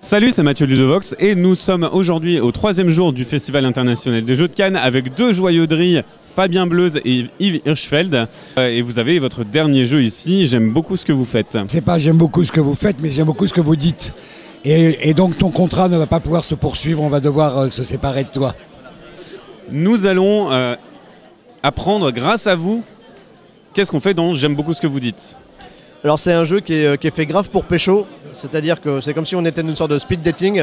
Salut, c'est Mathieu Ludovox et nous sommes aujourd'hui au 3e jour du Festival international des Jeux de Cannes avec deux joyeux drilles, Fabien Bleuze et Yves Hirschfeld. Et vous avez votre dernier jeu ici, j'aime beaucoup ce que vous faites. C'est pas j'aime beaucoup ce que vous faites, mais j'aime beaucoup ce que vous dites. Et donc ton contrat ne va pas pouvoir se poursuivre, on va devoir se séparer de toi. Nous allons apprendre grâce à vous qu'est-ce qu'on fait dans J'aime beaucoup ce que vous dites. Alors c'est un jeu qui est fait grave pour pécho, c'est-à-dire que c'est comme si on était une sorte de speed dating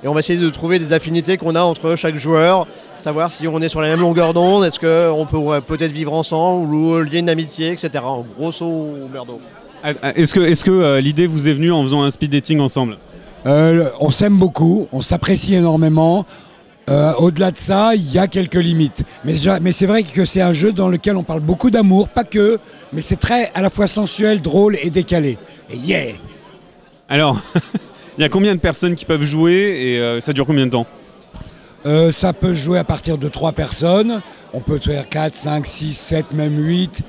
et on va essayer de trouver des affinités qu'on a entre chaque joueur, savoir si on est sur la même longueur d'onde, est-ce qu'on peut peut-être vivre ensemble ou lier une amitié, etc. Grosso merdo. Est-ce que l'idée vous est venue en faisant un speed dating ensemble? On s'aime beaucoup, on s'apprécie énormément. Au-delà de ça, il y a quelques limites. Mais c'est vrai que c'est un jeu dans lequel on parle beaucoup d'amour, pas que, mais c'est très à la fois sensuel, drôle et décalé. Et yeah! Alors, il y a combien de personnes qui peuvent jouer et ça dure combien de temps? Ça peut jouer à partir de 3 personnes. On peut faire 4, 5, 6, 7, même 8.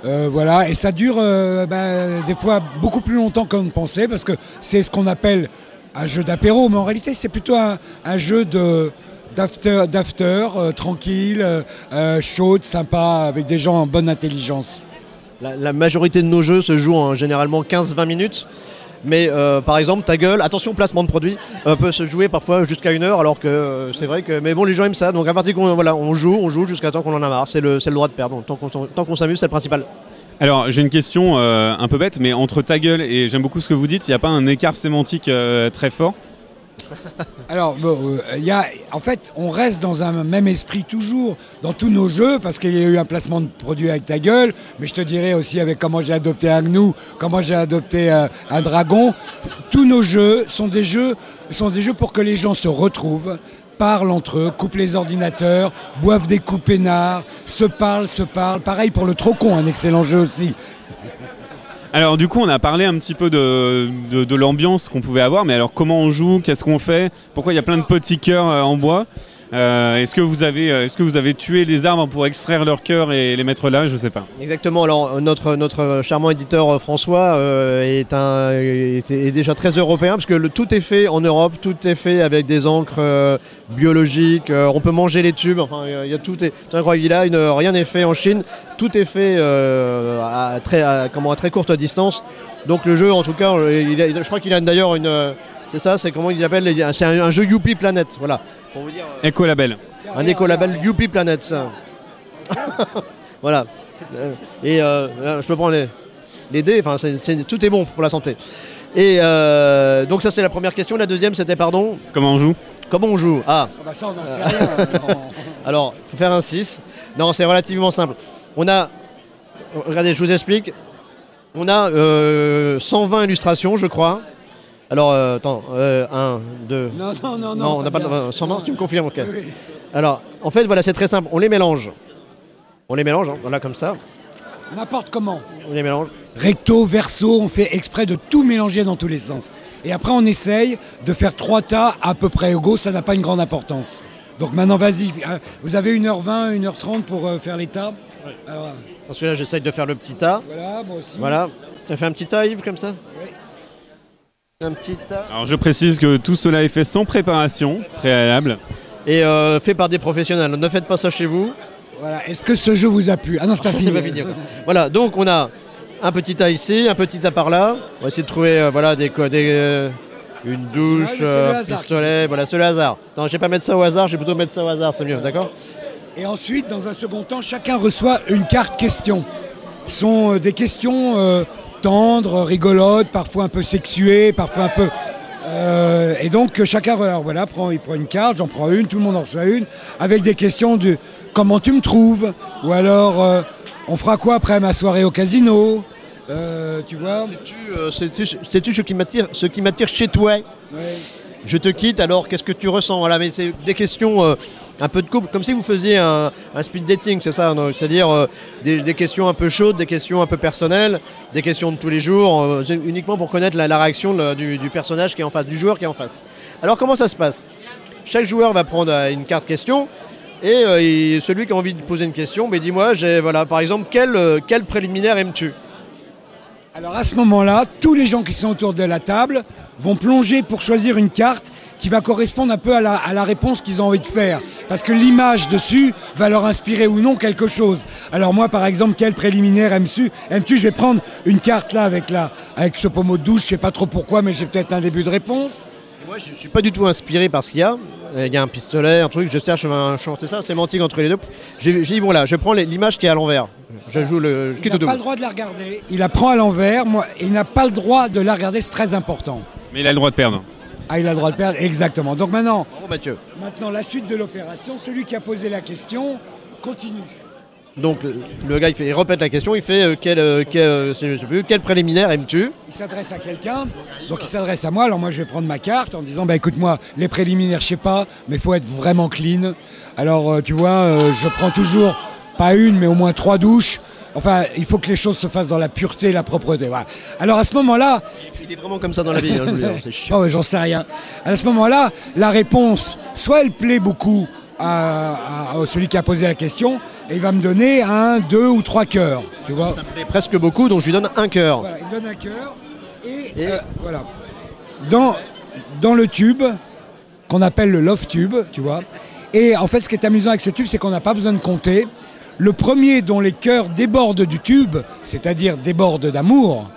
Voilà. Et ça dure des fois beaucoup plus longtemps qu'on ne pensait parce que c'est ce qu'on appelle un jeu d'apéro. Mais en réalité, c'est plutôt un jeu d'after, tranquille, chaude, sympa, avec des gens en bonne intelligence. La majorité de nos jeux se jouent en généralement 15-20 minutes. Mais par exemple, ta gueule, attention placement de produit, peut se jouer parfois jusqu'à 1 heure alors que c'est vrai que... Mais bon, les gens aiment ça, donc à partir qu'on on joue jusqu'à temps qu'on en a marre, c'est le droit de perdre, donc, tant qu'on s'amuse, c'est le principal. Alors j'ai une question un peu bête, mais entre ta gueule et j'aime beaucoup ce que vous dites, il n'y a pas un écart sémantique très fort? Alors, en fait, on reste dans un même esprit toujours, dans tous nos jeux, parce qu'il y a eu un placement de produit avec ta gueule, mais je te dirais aussi avec comment j'ai adopté un gnou, comment j'ai adopté un dragon. Tous nos jeux sont des jeux pour que les gens se retrouvent, parlent entre eux, coupent les ordinateurs, boivent des coups peinards, se parlent. Pareil pour le Trocon, un excellent jeu aussi. Alors du coup on a parlé un petit peu de l'ambiance qu'on pouvait avoir, mais alors comment on joue, qu'est-ce qu'on fait, pourquoi il y a plein de petits cœurs en bois, est-ce que vous avez tué les arbres pour extraire leurs cœurs et les mettre là, je sais pas. Exactement, alors notre charmant éditeur François est déjà très européen parce que tout est fait en Europe, tout est fait avec des encres biologiques, on peut manger les tubes, enfin tout est incroyable, rien n'est fait en Chine, tout est fait à très courte distance. Donc le jeu en tout cas, je crois qu'il a d'ailleurs c'est ça, c'est comment il appelle, c'est un jeu Youpi Planet, voilà. Pour vous dire, écolabel. Un écolabel Youpi Planet, ça. Voilà. Et je peux prendre les dés, enfin tout est bon pour la santé. Et donc ça c'est la première question. La deuxième c'était pardon. Comment on joue? Comment on joue? Ah bah ça on n'en sait rien. Alors, il faut faire un 6. Non, c'est relativement simple. On a, regardez, je vous explique. On a 120 illustrations, je crois. Alors, attends, 1, 2... Non, on n'a pas 120, tu me confirmes, ok. Oui. Alors, en fait, voilà, c'est très simple. On les mélange. Hein, voilà, comme ça. N'importe comment. On les mélange. Recto, verso, on fait exprès de tout mélanger dans tous les sens. Et après, on essaye de faire 3 tas à peu près égaux, ça n'a pas une grande importance. Donc maintenant, vas-y, vous avez 1h20, 1h30 pour faire les tas. Oui. Alors, parce que là, j'essaye de faire le petit tas. Voilà, moi aussi. Voilà. Tu as fait un petit tas, Yves, comme ça? Oui. Un petit tas. Alors je précise que tout cela est fait sans préparation préalable. Et fait par des professionnels. Ne faites pas ça chez vous. Voilà. Est-ce que ce jeu vous a plu? Ah non, c'est pas fini. C'est pas fini. Voilà, donc on a un petit tas ici, un petit tas par là. On va essayer de trouver une douche, pistolet, voilà, c'est le hasard. Non, je vais pas mettre ça au hasard, je vais plutôt mettre ça au hasard, c'est mieux, d'accord? Et ensuite, dans un second temps, chacun reçoit une carte question. Ce sont des questions tendres, rigolotes, parfois un peu sexuées, parfois un peu... et donc chacun il prend une carte, j'en prends une, tout le monde en reçoit une, avec des questions de comment tu me trouves, ou alors on fera quoi après ma soirée au casino, tu vois. Sais-tu ce qui m'attire chez toi? Oui. Je te quitte, alors qu'est-ce que tu ressens? Voilà, mais c'est des questions un peu de couple, comme si vous faisiez un speed dating, c'est ça, c'est-à-dire des questions un peu chaudes, des questions un peu personnelles, des questions de tous les jours, uniquement pour connaître la réaction du personnage qui est en face, du joueur qui est en face. Alors comment ça se passe? Chaque joueur va prendre une carte question, et celui qui a envie de poser une question, dis-moi, voilà, par exemple, quel préliminaire aimes-tu? Alors à ce moment-là, tous les gens qui sont autour de la table vont plonger pour choisir une carte qui va correspondre un peu à la réponse qu'ils ont envie de faire. Parce que l'image dessus va leur inspirer ou non quelque chose. Alors moi, par exemple, quel préliminaire aimes-tu? Je vais prendre une carte là avec ce pommeau de douche, je ne sais pas trop pourquoi, mais j'ai peut-être un début de réponse. Moi, je ne suis pas du tout inspiré par ce qu'il y a. Il y a un pistolet, un truc, je cherche un champ, c'est ça, sémantique entre les deux. J'ai dit, bon là, je prends l'image qui est à l'envers. Je joue le... Il n'a pas le droit de la regarder, il la prend à l'envers, il n'a pas le droit de la regarder, c'est très important. Mais il a le droit de perdre. Ah, il a le droit de perdre, exactement. Donc maintenant, Mathieu. Maintenant, la suite de l'opération, celui qui a posé la question continue. Donc le gars il répète la question, il fait je sais plus, quel préliminaire aimes-tu? Il s'adresse à quelqu'un, donc il s'adresse à moi, alors moi je vais prendre ma carte en disant bah écoute-moi, les préliminaires je sais pas, mais il faut être vraiment clean. Alors tu vois, je prends toujours pas une mais au moins 3 douches. Enfin, il faut que les choses se fassent dans la pureté et la propreté. Voilà. Alors à ce moment-là... Il est vraiment comme ça dans la vie, hein, je vous le dis, c'est chiant. Oh, j'en sais rien. À ce moment-là, la réponse, soit elle plaît beaucoup à celui qui a posé la question, et il va me donner 1, 2 ou 3 cœurs. Tu vois, ça me plaît presque beaucoup, donc je lui donne un cœur. Voilà, il donne un cœur. Et voilà. Dans le tube, qu'on appelle le love tube, tu vois. Et en fait, ce qui est amusant avec ce tube, c'est qu'on n'a pas besoin de compter. Le premier dont les cœurs débordent du tube, c'est-à-dire débordent d'amour,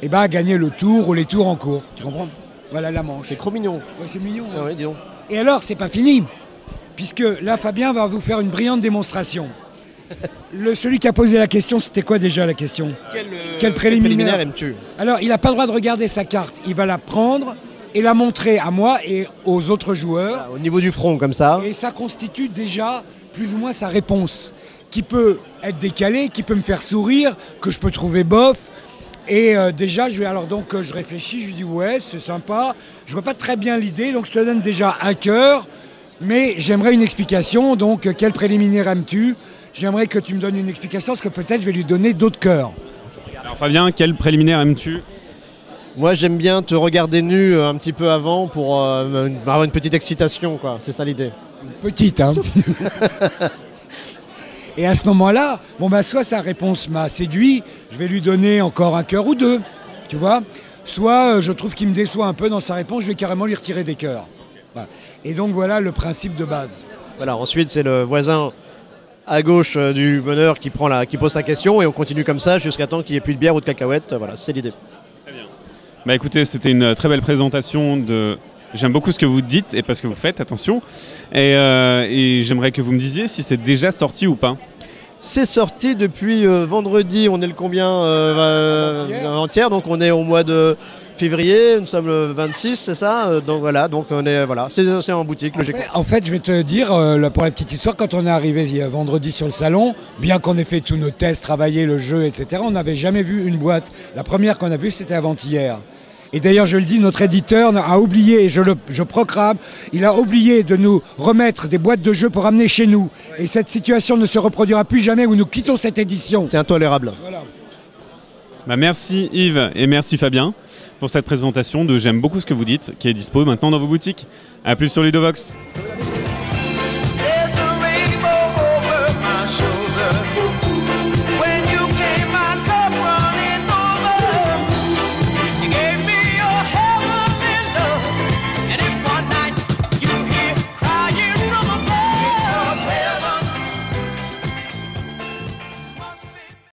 eh ben, a gagné le tour ou les tours en cours. Tu comprends? Voilà la manche. C'est trop mignon. Ouais, c'est mignon. Ah ouais, dis donc. Et alors, c'est pas fini, puisque là, Fabien va vous faire une brillante démonstration. Celui qui a posé la question, c'était quoi déjà la question? Quel préliminaire aimes-tu? Alors, il n'a pas le droit de regarder sa carte. Il va la prendre et la montrer à moi et aux autres joueurs. Au niveau du front, comme ça. Et ça constitue déjà plus ou moins sa réponse, qui peut être décalée, qui peut me faire sourire, que je peux trouver bof. Et déjà, je réfléchis, je lui dis ouais, c'est sympa. Je vois pas très bien l'idée, donc je te donne déjà un cœur, mais j'aimerais une explication. Donc, quel préliminaire aimes-tu? J'aimerais que tu me donnes une explication, parce que peut-être je vais lui donner d'autres cœurs. Alors Fabien, quel préliminaire aimes-tu? Moi, j'aime bien te regarder nu un petit peu avant pour avoir une petite excitation, quoi. C'est ça l'idée. Petite, hein. Et à ce moment-là, bon bah soit sa réponse m'a séduit, je vais lui donner encore un cœur ou 2, tu vois. Soit je trouve qu'il me déçoit un peu dans sa réponse, je vais carrément lui retirer des cœurs. Voilà. Et donc voilà le principe de base. Voilà, ensuite c'est le voisin à gauche du bonheur qui pose sa question et on continue comme ça jusqu'à temps qu'il n'y ait plus de bière ou de cacahuètes. Voilà, c'est l'idée. Très bien. Bah écoutez, c'était une très belle présentation de... J'aime beaucoup ce que vous dites et parce que vous faites, attention. Et j'aimerais que vous me disiez si c'est déjà sorti ou pas. C'est sorti depuis vendredi, on est le combien avant-hier, donc on est au mois de février, nous sommes le 26, c'est ça? Donc voilà, c'est en boutique, logiquement. En fait, je vais te dire, pour la petite histoire, quand on est arrivé vendredi sur le salon, bien qu'on ait fait tous nos tests, travaillé le jeu, etc., on n'avait jamais vu une boîte. La première qu'on a vue, c'était avant-hier. Et d'ailleurs, je le dis, notre éditeur a oublié, et je proclame, il a oublié de nous remettre des boîtes de jeux pour amener chez nous. Et cette situation ne se reproduira plus jamais où nous quittons cette édition. C'est intolérable. Voilà. Bah merci Yves et merci Fabien pour cette présentation de J'aime beaucoup ce que vous dites, qui est dispo maintenant dans vos boutiques. A plus sur Ludovox.